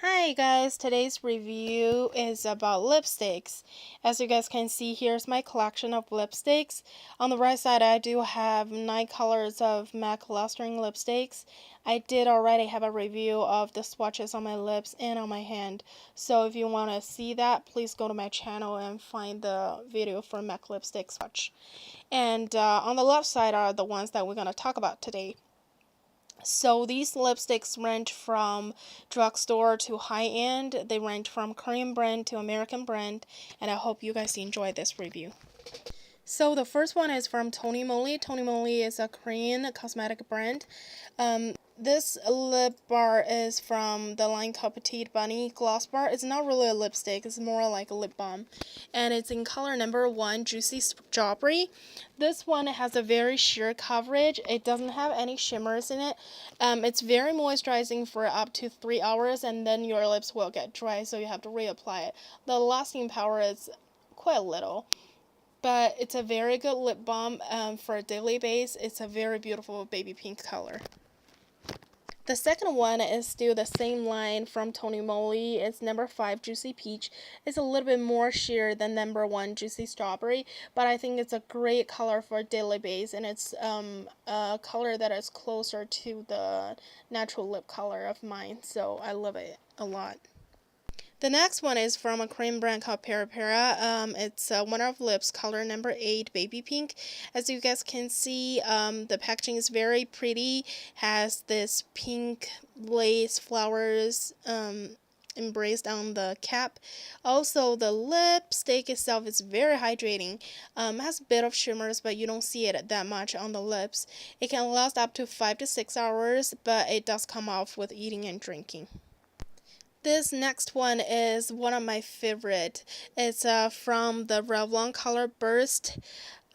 Hi guys, today's review is about lipsticks. As you guys can see, here's my collection of lipsticks. On the right side, I do have 9 colors of MAC clustering lipsticks. I did already have a review of the swatches on my lips and on my hand. So if you want to see that, please go to my channel and find the video for MAC lipstick swatch. And on the left side are the ones that we're going to talk about today. So these lipsticks range from drugstore to high-end. They range from Korean brand to American brand, and I hope you guys enjoy this review. So the first one is from Moly. Moly is a Korean cosmetic brand. This lip bar is from the line called Petite Bunny Gloss Bar. It's not really a lipstick, it's more like a lip balm. And it's in color number 1, Juicy Strawberry. This one has a very sheer coverage. It doesn't have any shimmers in it. It's very moisturizing for up to 3 hours, and then your lips will get dry, so you have to reapply it. The lasting power is quite little, but it's a very good lip balm for a daily base. It's a very beautiful baby pink color. The second one is still the same line from Moly. It's number 5, Juicy Peach. It's a little bit more sheer than number 1, Juicy Strawberry, but I think it's a great color for a daily base, and it's a color that is closer to the natural lip color of mine, so I love it a lot. The next one is from a Korean brand called Para. It's Wonder of Lips, color number 8, Baby Pink. As you guys can see, the packaging is very pretty, has this pink lace flowers embraced on the cap. Also, the lipstick itself is very hydrating. Has a bit of shimmers, but you don't see it that much on the lips. It can last up to 5 to 6 hours, but it does come off with eating and drinking. This next one is one of my favorite. It's from the Revlon Colorburst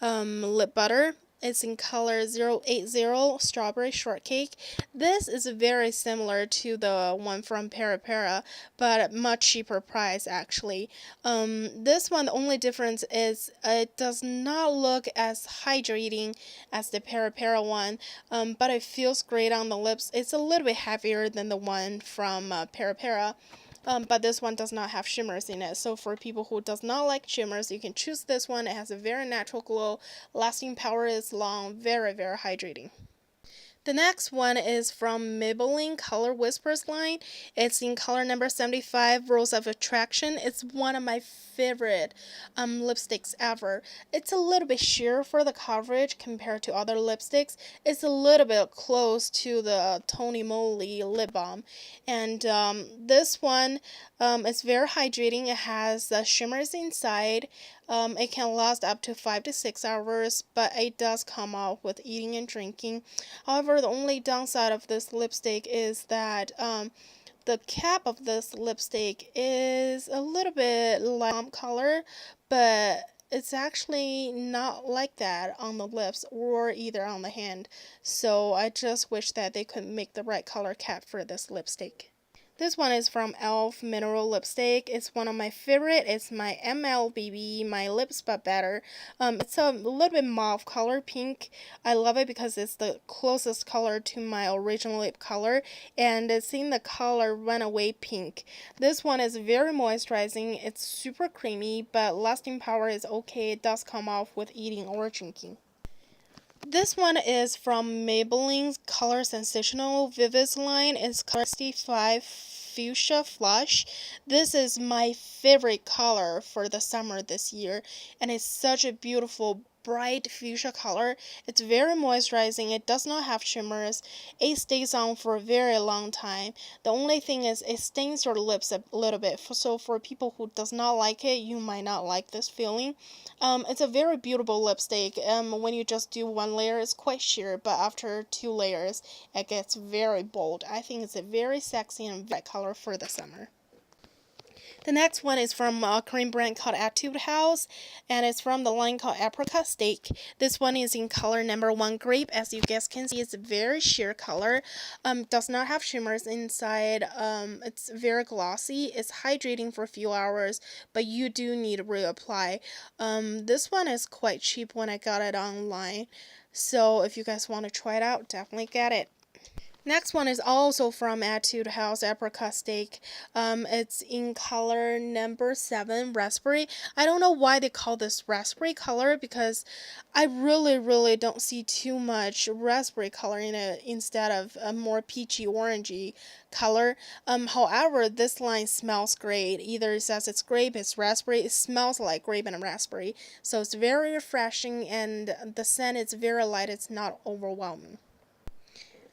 lip butter. It's in color 080 Strawberry Shortcake. This is very similar to the one from Para, but much cheaper price actually. This one, the only difference is it does not look as hydrating as the Para one, but it feels great on the lips. It's a little bit heavier than the one from Para. But this one does not have shimmers in it. So for people who does not like shimmers, you can choose this one. It has a very natural glow. Lasting power is long. Very, very hydrating. The next one is from Maybelline Color Whispers line. It's in color number 75, Rose of Attraction. It's one of my favorite lipsticks ever. It's a little bit sheer for the coverage compared to other lipsticks. It's a little bit close to the Moly lip balm. And this one is very hydrating. It has shimmers inside. It can last up to 5 to 6 hours, but it does come off with eating and drinking. However, the only downside of this lipstick is that the cap of this lipstick is a little bit light color, but it's actually not like that on the lips or either on the hand. So I just wish that they could make the right color cap for this lipstick. This one is from e.l.f. Mineral Lipstick. It's one of my favorite. It's my MLBB, my lips but better. It's a little bit mauve color, pink. I love it because it's the closest color to my original lip color, and it's in the color Runaway Pink. This one is very moisturizing. It's super creamy, but lasting power is okay. It does come off with eating or drinking. This one is from Maybelline's Color Sensational Vivids line. It's color 65 Fuchsia Flush. This is my favorite color for the summer this year, and it's such a beautiful bright fuchsia color. It's very moisturizing. It does not have shimmers. It stays on for a very long time. The only thing is it stains your lips a little bit. So for people who does not like it, you might not like this feeling. It's a very beautiful lipstick. When you just do one layer, it's quite sheer, but after 2 layers, it gets very bold. I think it's a very sexy and bright color for the summer. The next one is from a Korean brand called Etude House, and it's from the line called Apricot Steak. This one is in color number 1, Grape. As you guys can see, it's a very sheer color. Does not have shimmers inside. It's very glossy. It's hydrating for a few hours, but you do need to reapply. This one is quite cheap when I got it online, so if you guys want to try it out, definitely get it. Next one is also from Etude House Apricot Steak. It's in color number 7, raspberry. I don't know why they call this raspberry color because I really don't see too much raspberry color in it instead of a more peachy orangey color. However, this line smells great. Either it says it's grape, it's raspberry. It smells like grape and raspberry. So it's very refreshing and the scent is very light. It's not overwhelming.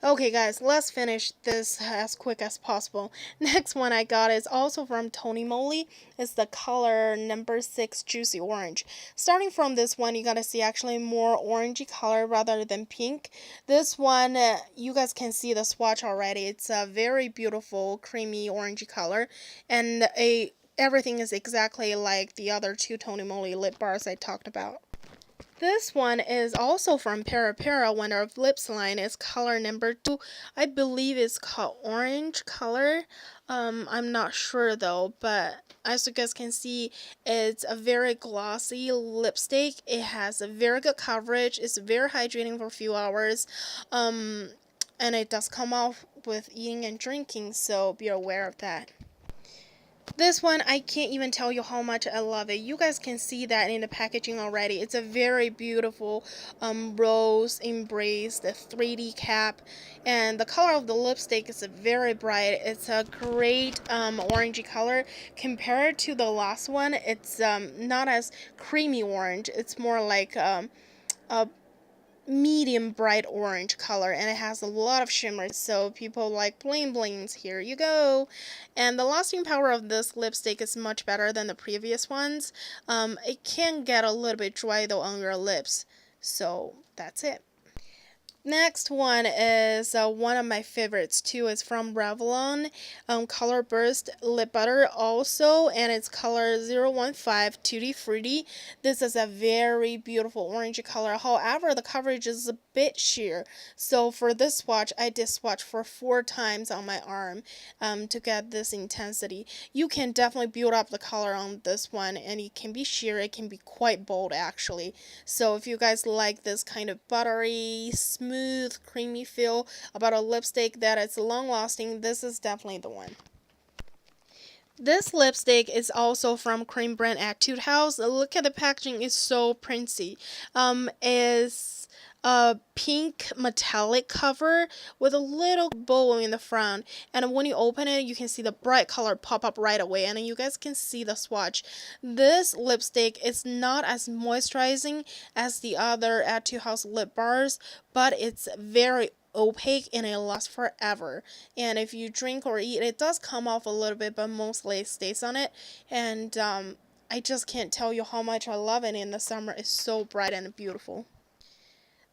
Okay guys, let's finish this as quick as possible. Next one I got is also from Moly. It's the color number 6 Juicy Orange. Starting from this one, you gotta see actually more orangey color rather than pink. This one, you guys can see the swatch already. It's a very beautiful creamy orangey color, and everything is exactly like the other two Moly lip bars I talked about. This one is also from Para one of lips line. Is color number 2. I believe it's called orange color. I'm not sure though, but as you guys can see, it's a very glossy lipstick. It has a very good coverage. It's very hydrating for a few hours. And it does come off with eating and drinking, so be aware of that. This one, I can't even tell you how much I love it. You guys can see that in the packaging already. It's a very beautiful rose embraced 3D cap. And the color of the lipstick is very bright. It's a great orangey color. Compared to the last one, it's not as creamy orange. It's more like a medium bright orange color, and it has a lot of shimmers, so people like bling blings, here you go. And the lasting power of this lipstick is much better than the previous ones. It can get a little bit dry though on your lips, so that's it. Next one is one of my favorites too. It's from Revlon Colorburst lip butter also, and it's color 015 Tutti Frutti. This is a very beautiful orangey color. However, the coverage is a bit sheer. So for this swatch, I did swatch for 4 times on my arm to get this intensity. You can definitely build up the color on this one, and it can be sheer. It can be quite bold actually. So if you guys like this kind of buttery, smooth, creamy feel about a lipstick that is long lasting, this is definitely the one. This lipstick is also from cream brand Etude House. Look at the packaging, it's so princey. Is a pink metallic cover with a little bow in the front, and when you open it you can see the bright color pop up right away, and you guys can see the swatch. This lipstick is not as moisturizing as the other Etude House lip bars, but it's very opaque and it lasts forever, and if you drink or eat it does come off a little bit, but mostly it stays on it. And I just can't tell you how much I love it in the summer. It's so bright and beautiful.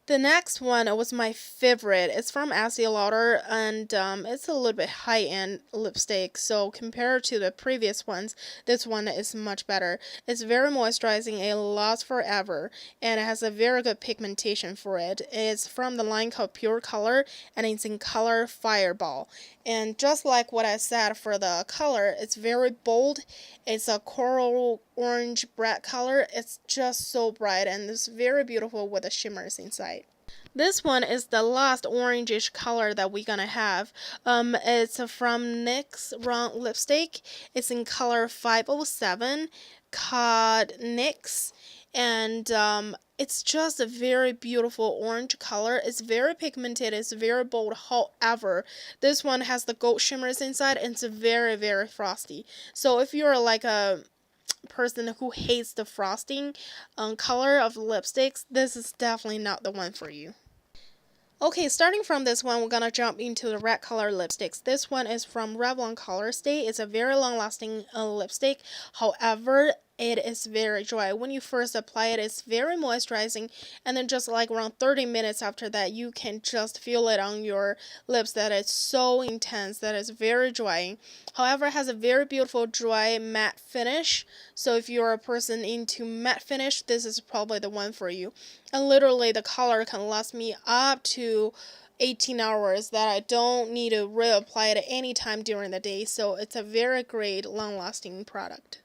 The next one was my favorite. It's from Estee Lauder, and it's a little bit high-end lipstick. So compared to the previous ones, this one is much better. It's very moisturizing. It lasts forever, and it has a very good pigmentation for it. It's from the line called Pure Color, and it's in color Fireball. And just like what I said for the color, it's very bold. It's a coral orange bright color. It's just so bright, and it's very beautiful with the shimmers inside. This one is the last orangish color that we're gonna have. It's from NYX Round Lipstick. It's in color 507, called NYX, and it's just a very beautiful orange color. It's very pigmented. It's very bold. However, this one has the gold shimmers inside, and it's very frosty. So if you're like a person who hates the frosting color of lipsticks, this is definitely not the one for you. Okay, starting from this one, we're gonna jump into the red color lipsticks. This one is from Revlon Colorstay. It's a very long lasting lipstick. However, it is very dry. When you first apply it, it's very moisturizing, and then just like around 30 minutes after that, you can just feel it on your lips that it's so intense that it's very drying. However, it has a very beautiful dry matte finish, so if you're a person into matte finish, this is probably the one for you. And literally the color can last me up to 18 hours that I don't need to reapply it at any time during the day, so it's a very great long lasting product.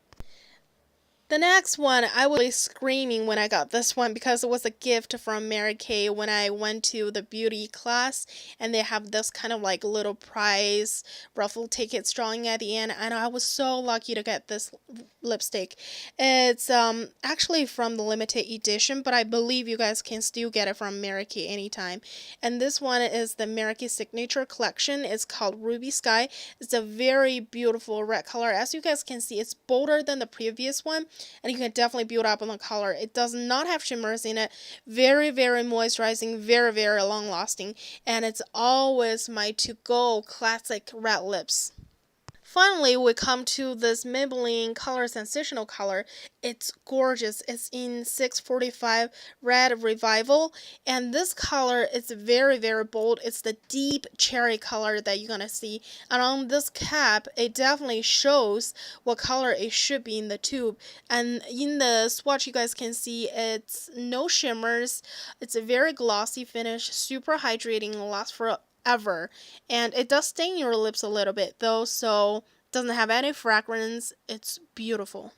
The next one, I was really screaming when I got this one because it was a gift from Mary Kay when I went to the beauty class, and they have this kind of like little prize raffle tickets drawing at the end, and I was so lucky to get this lipstick. It's actually from the limited edition, but I believe you guys can still get it from Mary Kay anytime. And this one is the Mary Kay signature collection. It's called Ruby Skye. It's a very beautiful red color. As you guys can see, it's bolder than the previous one, and you can definitely build up on the color. It does not have shimmers in it. Very, very moisturizing, very, very long lasting, and it's always my to-go classic red lips. Finally, we come to this Maybelline Color Sensational color. It's gorgeous. It's in 645 Red Revival, and this color is very, very bold. It's the deep cherry color that you're gonna see, and on this cap, it definitely shows what color it should be in the tube. And in the swatch, you guys can see it's no shimmers. It's a very glossy finish, super hydrating, lasts for ever, and it does stain your lips a little bit though, so it doesn't have any fragrance. It's beautiful.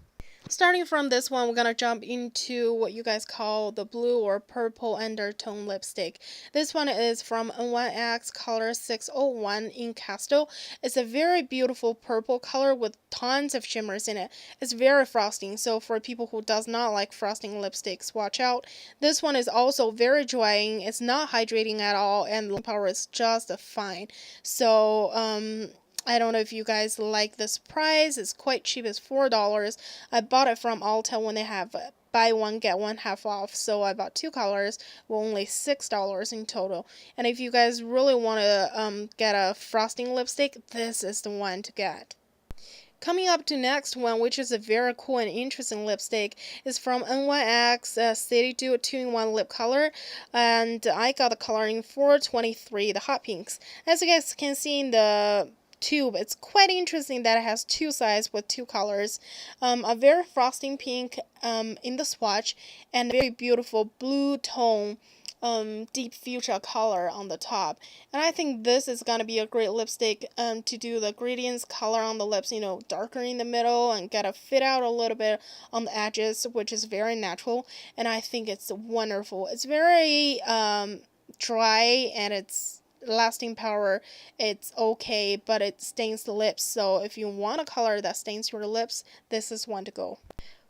Starting from this one, we're gonna jump into what you guys call the blue or purple undertone lipstick. This one is from N1X color 601 in Castle. It's a very beautiful purple color with tons of shimmers in it. It's very frosting, so for people who does not like frosting lipsticks, watch out. This one is also very drying. It's not hydrating at all, and the power is just fine. So I don't know if you guys like this price. It's quite cheap. It's $4. I bought it from Ulta when they have buy one get one half off, so I bought two colors for only $6 in total. And if you guys really want to get a frosting lipstick, this is the one to get. Coming up to next one, which is a very cool and interesting lipstick, is from N1X City Dew 2-in-1 lip color, and I got the color in 423, the hot pinks. As you guys can see in the tube, it's quite interesting that it has two sides with two colors, a very frosting pink in the swatch, and a very beautiful blue tone deep fuchsia color on the top. And I think this is gonna be a great lipstick to do the gradients color on the lips, you know, darker in the middle and get a fit out a little bit on the edges, which is very natural, and I think it's wonderful. It's very dry, and it's lasting power, it's okay, but it stains the lips, so if you want a color that stains your lips, this is one to go.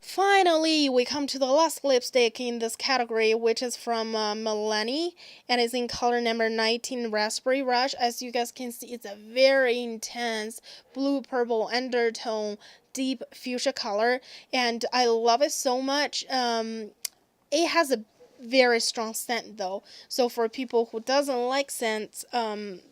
Finally, we come to the last lipstick in this category, which is from Milani, and is in color number 19, Raspberry Rush. As you guys can see, it's a very intense blue-purple undertone, deep fuchsia color, and I love it so much. It has a very strong scent though, so for people who doesn't like scents,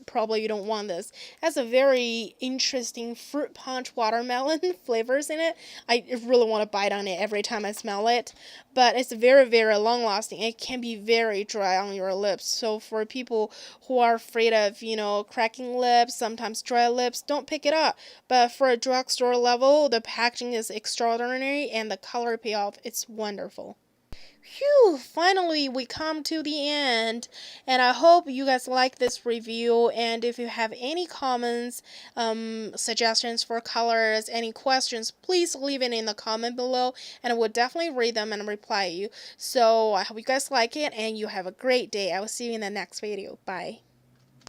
probably you don't want this. It has a very interesting fruit punch watermelon flavors in it. I really want to bite on it every time I smell it, but it's very, very long lasting. It can be very dry on your lips, so for people who are afraid of, you know, cracking lips, sometimes dry lips, don't pick it up. But for a drugstore level, the packaging is extraordinary, and the color payoff, it's wonderful. Phew, finally we come to the end, and I hope you guys like this review, and if you have any comments, suggestions for colors, any questions, please leave it in the comment below, and I will definitely read them and reply you. So I hope you guys like it, and you have a great day. I will see you in the next video. Bye.